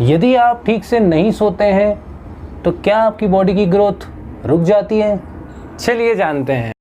यदि आप ठीक से नहीं सोते हैं तो क्या आपकी बॉडी की ग्रोथ रुक जाती है? चलिए जानते हैं।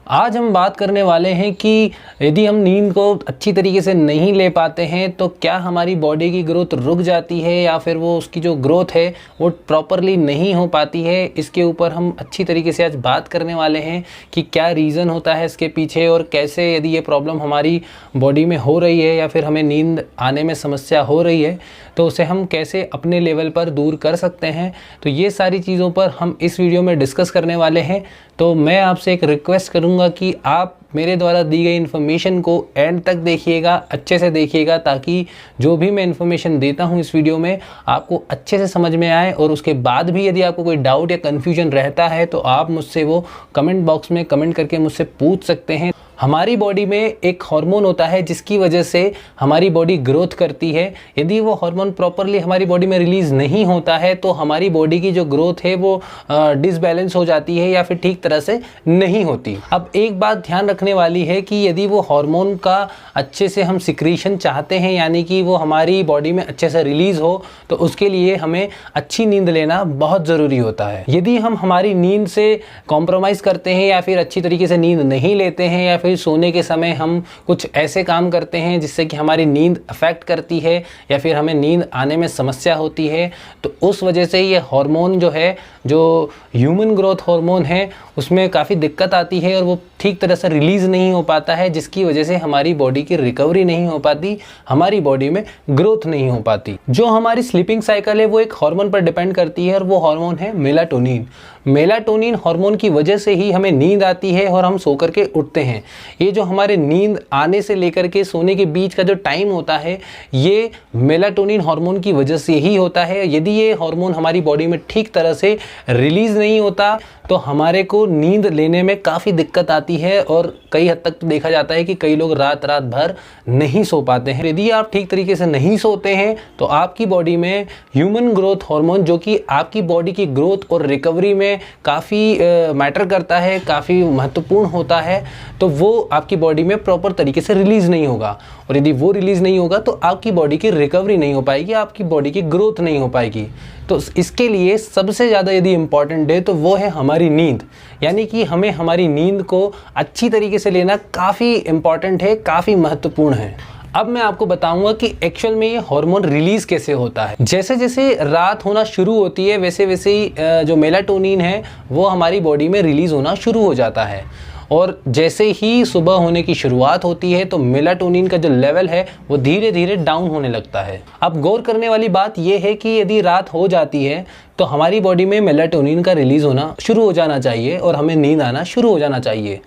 आज हम बात करने वाले हैं कि यदि हम नींद को अच्छी तरीके से नहीं ले पाते हैं तो क्या हमारी बॉडी की ग्रोथ रुक जाती है या फिर वो उसकी जो ग्रोथ है वो प्रॉपरली नहीं हो पाती है। इसके ऊपर हम अच्छी तरीके से आज बात करने वाले हैं कि क्या रीज़न होता है इसके पीछे और कैसे यदि ये प्रॉब्लम हमारी बॉडी में हो रही है या फिर हमें नींद आने में समस्या हो रही है तो उसे हम कैसे अपने लेवल पर दूर कर सकते हैं। तो ये सारी चीज़ों पर हम इस वीडियो में डिस्कस करने वाले हैं। तो मैं आपसे एक रिक्वेस्ट करूंगा कि आप मेरे द्वारा दी गई इन्फॉर्मेशन को एंड तक देखिएगा, अच्छे से देखिएगा, ताकि जो भी मैं इन्फॉर्मेशन देता हूं इस वीडियो में आपको अच्छे से समझ में आए। और उसके बाद भी यदि आपको कोई डाउट या कन्फ्यूजन रहता है तो आप मुझसे वो कमेंट बॉक्स में कमेंट करके मुझसे पूछ सकते हैं। हमारी बॉडी में एक हार्मोन होता है जिसकी वजह से हमारी बॉडी ग्रोथ करती है। यदि वो हार्मोन प्रॉपरली हमारी बॉडी में रिलीज़ नहीं होता है तो हमारी बॉडी की जो ग्रोथ है वो डिसबैलेंस हो जाती है या फिर ठीक तरह से नहीं होती। अब एक बात ध्यान रखने वाली है कि यदि वो हार्मोन का अच्छे से हम सिक्रीशन चाहते हैं, यानी कि वो हमारी बॉडी में अच्छे से रिलीज़ हो, तो उसके लिए हमें अच्छी नींद लेना बहुत ज़रूरी होता है। यदि हम हमारी नींद से कॉम्प्रोमाइज़ करते हैं या फिर अच्छी तरीके से नींद नहीं लेते हैं या फिर सोने के समय हम कुछ ऐसे काम करते हैं जिससे कि हमारी नींद अफेक्ट करती है या फिर हमें नींद आने में समस्या होती है, तो उस वजह से ये हार्मोन जो है, जो ह्यूमन ग्रोथ हार्मोन है, उसमें काफ़ी दिक्कत आती है और वो ठीक तरह से रिलीज़ नहीं हो पाता है, जिसकी वजह से हमारी बॉडी की रिकवरी नहीं हो पाती, हमारी बॉडी में ग्रोथ नहीं हो पाती। जो हमारी स्लीपिंग साइकिल है वो एक हार्मोन पर डिपेंड करती है और वो हार्मोन है मेलाटोनिन। मेलाटोनिन हार्मोन की वजह से ही हमें नींद आती है और हम सो करके उठते हैं। ये जो हमारे नींद आने से लेकर के सोने के बीच का जो टाइम होता है ये मेलाटोनिन हार्मोन की वजह से ही होता है। यदि ये हार्मोन हमारी बॉडी में ठीक तरह से रिलीज़ नहीं होता तो हमारे को नींद लेने में काफ़ी दिक्कत आती है और कई हद तक तो देखा जाता है कि कई लोग रात भर नहीं सो पाते हैं। यदि आप ठीक तरीके से नहीं सोते हैं तो आपकी बॉडी में ह्यूमन ग्रोथ हार्मोन, जो कि आपकी बॉडी की ग्रोथ और रिकवरी में काफ़ी मैटर करता है, काफ़ी महत्वपूर्ण होता है, तो वो आपकी बॉडी में प्रॉपर तरीके से रिलीज़ नहीं होगा। और यदि वो रिलीज़ नहीं होगा तो आपकी बॉडी की रिकवरी नहीं हो पाएगी, आपकी बॉडी की ग्रोथ नहीं हो पाएगी। तो इसके लिए सबसे ज़्यादा यदि इम्पॉर्टेंट है तो वो है हमारी नींद, यानी कि हमें हमारी नींद को अच्छी तरीके से लेना काफ़ी इम्पॉर्टेंट है, काफ़ी महत्वपूर्ण है। अब मैं आपको बताऊंगा कि एक्चुअल में ये हार्मोन रिलीज़ कैसे होता है। जैसे जैसे रात होना शुरू होती है वैसे वैसे ही जो मेलाटोनिन है वो हमारी बॉडी में रिलीज़ होना शुरू हो जाता है, और जैसे ही सुबह होने की शुरुआत होती है तो मेलाटोनिन का जो लेवल है वो धीरे धीरे डाउन होने लगता है। अब गौर करने वाली बात यह है कि यदि रात हो जाती है तो हमारी बॉडी में मेलाटोनिन का रिलीज़ होना शुरू हो जाना चाहिए और हमें नींद आना शुरू हो जाना चाहिए।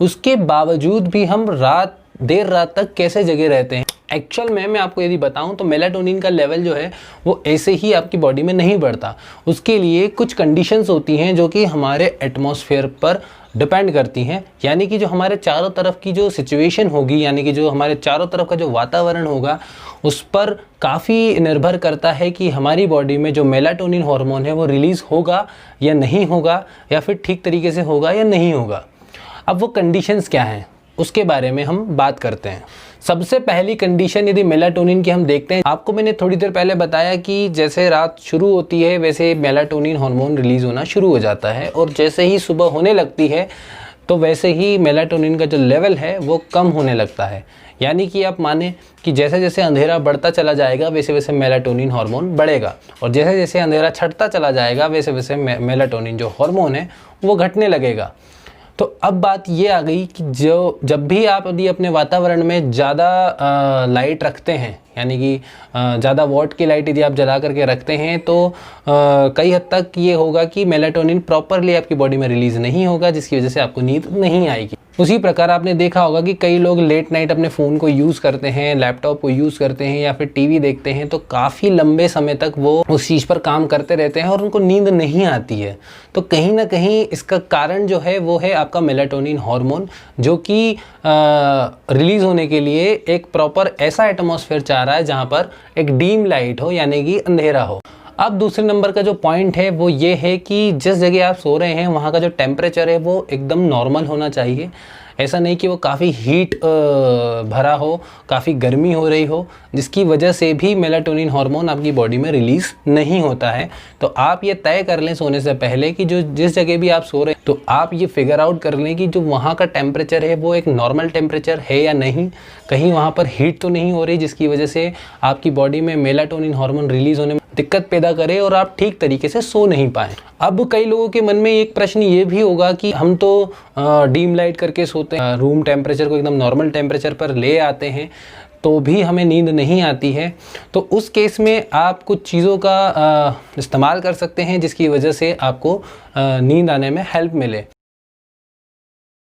उसके बावजूद भी हम देर रात तक कैसे जगे रहते हैं। एक्चुअल में मैं आपको यदि बताऊं तो मेलाटोनिन का लेवल जो है वो ऐसे ही आपकी बॉडी में नहीं बढ़ता। उसके लिए कुछ कंडीशंस होती हैं जो कि हमारे एटमॉस्फेयर पर डिपेंड करती हैं, यानी कि जो हमारे चारों तरफ की जो सिचुएशन होगी, यानी कि जो हमारे चारों तरफ का जो वातावरण होगा उस पर काफ़ी निर्भर करता है कि हमारी बॉडी में जो मेलाटोनिन हार्मोन है वो रिलीज़ होगा या नहीं होगा, या फिर ठीक तरीके से होगा या नहीं होगा। अब वो कंडीशंस क्या हैं उसके बारे में हम बात करते हैं। सबसे पहली कंडीशन यदि मेलाटोनिन की हम देखते हैं, आपको मैंने थोड़ी देर पहले बताया कि जैसे रात शुरू होती है वैसे मेलाटोनिन हार्मोन रिलीज़ होना शुरू हो जाता है, और जैसे ही सुबह होने लगती है तो वैसे ही मेलाटोनिन का जो लेवल है वो कम होने लगता है। यानी कि आप माने कि जैसे जैसे अंधेरा बढ़ता चला जाएगा वैसे वैसे मेलाटोनिन हार्मोन बढ़ेगा, और जैसे जैसे अंधेरा छटता चला जाएगा वैसे वैसे मेलाटोनिन जो हार्मोन है वो घटने लगेगा। तो अब बात ये आ गई कि जब भी आप यदि अपने वातावरण में ज़्यादा लाइट रखते हैं, यानी कि ज़्यादा वॉट की लाइट यदि आप जला करके रखते हैं तो कई हद तक ये होगा कि मेलाटोनिन प्रॉपरली आपकी बॉडी में रिलीज़ नहीं होगा, जिसकी वजह से आपको नींद नहीं आएगी। उसी प्रकार आपने देखा होगा कि कई लोग लेट नाइट अपने फ़ोन को यूज़ करते हैं, लैपटॉप को यूज़ करते हैं या फिर टीवी देखते हैं, तो काफ़ी लंबे समय तक वो उस चीज़ पर काम करते रहते हैं और उनको नींद नहीं आती है। तो कहीं ना कहीं इसका कारण जो है वो है आपका मेलाटोनिन हार्मोन, जो कि रिलीज़ होने के लिए एक प्रॉपर ऐसा एटमॉस्फेयर चाह रहा है जहाँ पर एक डीम लाइट हो, यानी कि अंधेरा हो। अब दूसरे नंबर का जो पॉइंट है वो ये है कि जिस जगह आप सो रहे हैं वहाँ का जो टेम्परेचर है वो एकदम नॉर्मल होना चाहिए। ऐसा नहीं कि वो काफ़ी हीट भरा हो, काफ़ी गर्मी हो रही हो, जिसकी वजह से भी मेलाटोनिन हार्मोन आपकी बॉडी में रिलीज़ नहीं होता है। तो आप ये तय कर लें सोने से पहले कि जो जिस जगह भी आप सो रहे हैं, तो आप ये फिगर आउट कर लें कि जो वहाँ का टेम्परेचर है वो एक नॉर्मल टेम्परेचर है या नहीं, कहीं वहाँ पर हीट तो नहीं हो रही जिसकी वजह से आपकी बॉडी में मेलाटोनिन हार्मोन रिलीज़ होने में दिक्कत पैदा करे और आप ठीक तरीके से सो नहीं पाएँ। अब कई लोगों के मन में एक प्रश्न ये भी होगा कि हम तो डीम लाइट करके सोते हैं, रूम टेम्परेचर को एकदम नॉर्मल टेम्परेचर पर ले आते हैं, तो भी हमें नींद नहीं आती है। तो उस केस में आप कुछ चीज़ों का इस्तेमाल कर सकते हैं जिसकी वजह से आपको नींद आने में हेल्प मिले।